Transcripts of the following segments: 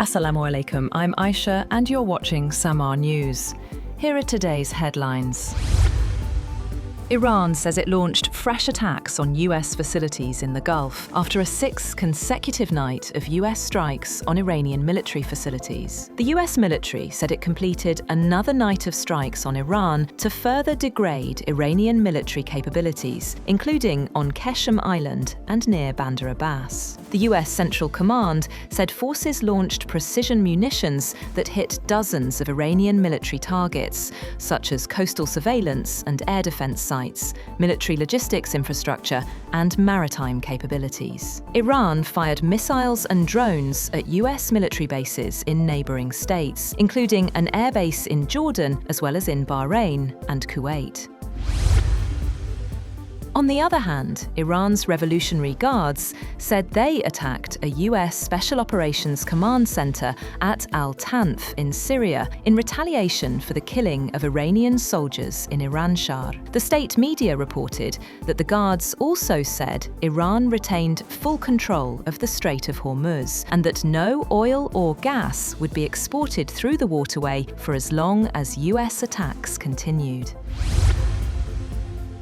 Assalamu alaikum, I'm Aisha and you're watching SAMAA News. Here are today's headlines. Iran says it launched fresh attacks on US facilities in the Gulf after a sixth consecutive night of US strikes on Iranian military facilities. The US military said it completed another night of strikes on Iran to further degrade Iranian military capabilities, including on Qeshm Island and near Bandar Abbas. The US Central Command said forces launched precision munitions that hit dozens of Iranian military targets, such as coastal surveillance and air defense sites, military logistics infrastructure, and maritime capabilities. Iran fired missiles and drones at US military bases in neighboring states, including an airbase in Jordan as well as in Bahrain and Kuwait. On the other hand, Iran's Revolutionary Guards said they attacked a US Special Operations Command Center at Al-Tanf in Syria in retaliation for the killing of Iranian soldiers in Iran-Shar. The state media reported that the Guards also said Iran retained full control of the Strait of Hormuz and that no oil or gas would be exported through the waterway for as long as US attacks continued.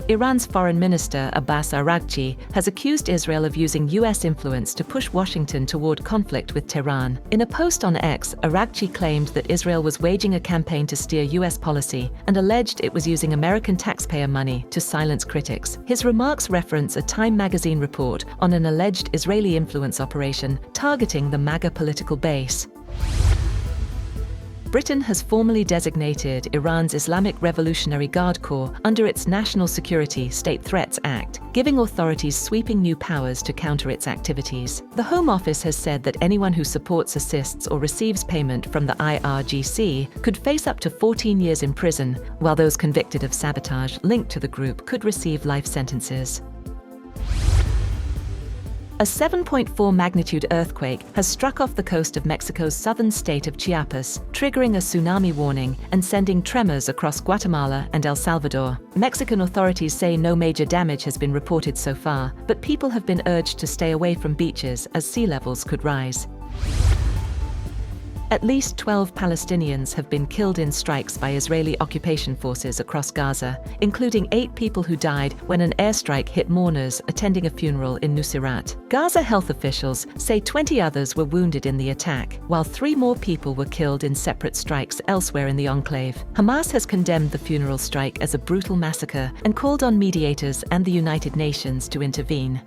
Iran's Foreign Minister Abbas Araghchi has accused Israel of using US influence to push Washington toward conflict with Tehran. In a post on X, Araghchi claimed that Israel was waging a campaign to steer US policy and alleged it was using American taxpayer money to silence critics. His remarks reference a Time magazine report on an alleged Israeli influence operation targeting the MAGA political base. Britain has formally designated Iran's Islamic Revolutionary Guard Corps under its National Security State Threats Act, giving authorities sweeping new powers to counter its activities. The Home Office has said that anyone who supports, assists, or receives payment from the IRGC could face up to 14 years in prison, while those convicted of sabotage linked to the group could receive life sentences. A 7.4 magnitude earthquake has struck off the coast of Mexico's southern state of Chiapas, triggering a tsunami warning and sending tremors across Guatemala and El Salvador. Mexican authorities say no major damage has been reported so far, but people have been urged to stay away from beaches as sea levels could rise. At least 12 Palestinians have been killed in strikes by Israeli occupation forces across Gaza, including 8 people who died when an airstrike hit mourners attending a funeral in Nuseirat. Gaza health officials say 20 others were wounded in the attack, while 3 more people were killed in separate strikes elsewhere in the enclave. Hamas has condemned the funeral strike as a brutal massacre and called on mediators and the United Nations to intervene.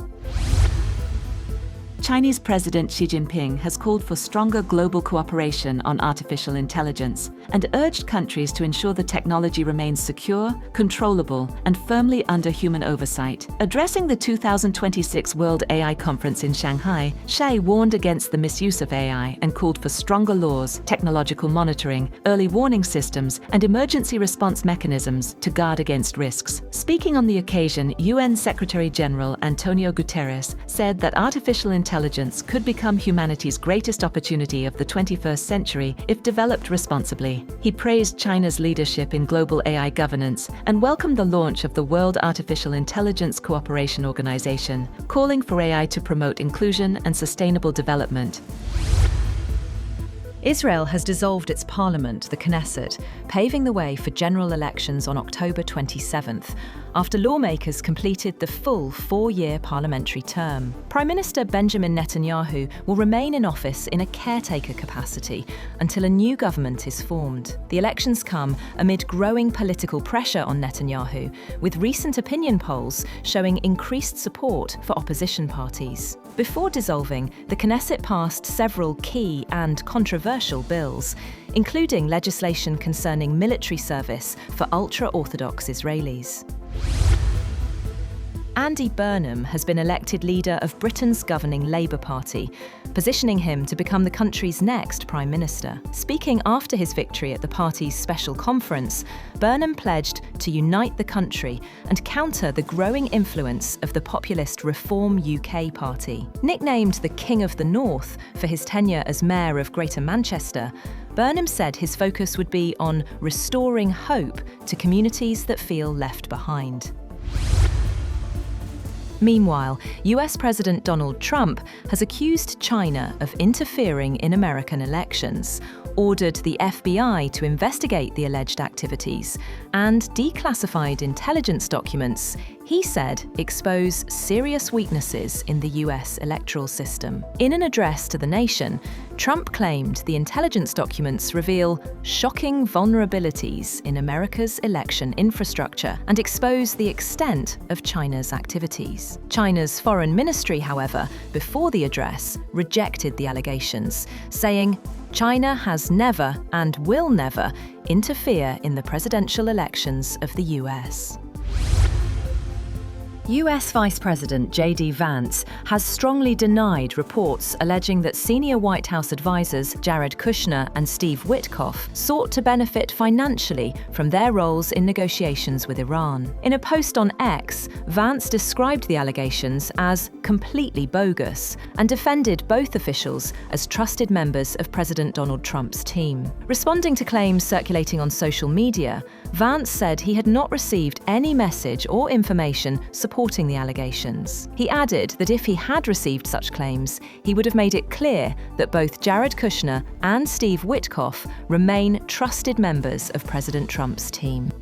Chinese President Xi Jinping has called for stronger global cooperation on artificial intelligence and urged countries to ensure the technology remains secure, controllable, and firmly under human oversight. Addressing the 2026 World AI Conference in Shanghai, Xi warned against the misuse of AI and called for stronger laws, technological monitoring, early warning systems, and emergency response mechanisms to guard against risks. Speaking on the occasion, UN Secretary-General Antonio Guterres said that artificial intelligence could become humanity's greatest opportunity of the 21st century if developed responsibly. He praised China's leadership in global AI governance and welcomed the launch of the World Artificial Intelligence Cooperation Organization, calling for AI to promote inclusion and sustainable development. Israel has dissolved its parliament, the Knesset, paving the way for general elections on October 27th, after lawmakers completed the full 4-year parliamentary term. Prime Minister Benjamin Netanyahu will remain in office in a caretaker capacity until a new government is formed. The elections come amid growing political pressure on Netanyahu, with recent opinion polls showing increased support for opposition parties. Before dissolving, the Knesset passed several key and controversial bills, including legislation concerning military service for ultra-Orthodox Israelis. Andy Burnham has been elected leader of Britain's governing Labour Party, positioning him to become the country's next Prime Minister. Speaking after his victory at the party's special conference, Burnham pledged to unite the country and counter the growing influence of the populist Reform UK party. Nicknamed the King of the North for his tenure as Mayor of Greater Manchester, Burnham said his focus would be on restoring hope to communities that feel left behind. Meanwhile, US President Donald Trump has accused China of interfering in American elections, ordered the FBI to investigate the alleged activities, and declassified intelligence documents he said expose serious weaknesses in the US electoral system. In an address to the nation, Trump claimed the intelligence documents reveal shocking vulnerabilities in America's election infrastructure and expose the extent of China's activities. China's foreign ministry, however, before the address, rejected the allegations, saying, "China has never and will never interfere in the presidential elections of the US." US Vice President J.D. Vance has strongly denied reports alleging that senior White House advisors Jared Kushner and Steve Witkoff sought to benefit financially from their roles in negotiations with Iran. In a post on X, Vance described the allegations as completely bogus and defended both officials as trusted members of President Donald Trump's team. Responding to claims circulating on social media, Vance said he had not received any message or information supporting the allegations. He added that if he had received such claims, he would have made it clear that both Jared Kushner and Steve Witkoff remain trusted members of President Trump's team.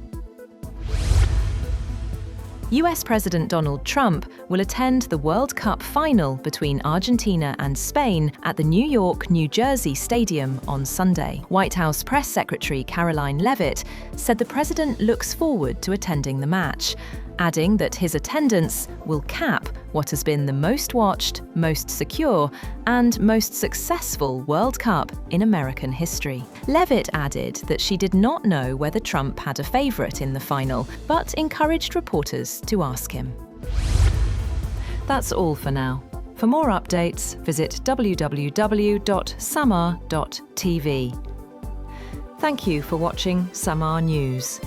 US President Donald Trump will attend the World Cup final between Argentina and Spain at the New York, New Jersey Stadium on Sunday. White House Press Secretary Caroline Leavitt said the president looks forward to attending the match, adding that his attendance will cap what has been the most watched, most secure, and most successful World Cup in American history. Leavitt added that she did not know whether Trump had a favourite in the final, but encouraged reporters to ask him. That's all for now. For more updates, visit www.samaa.tv. Thank you for watching SAMAA News.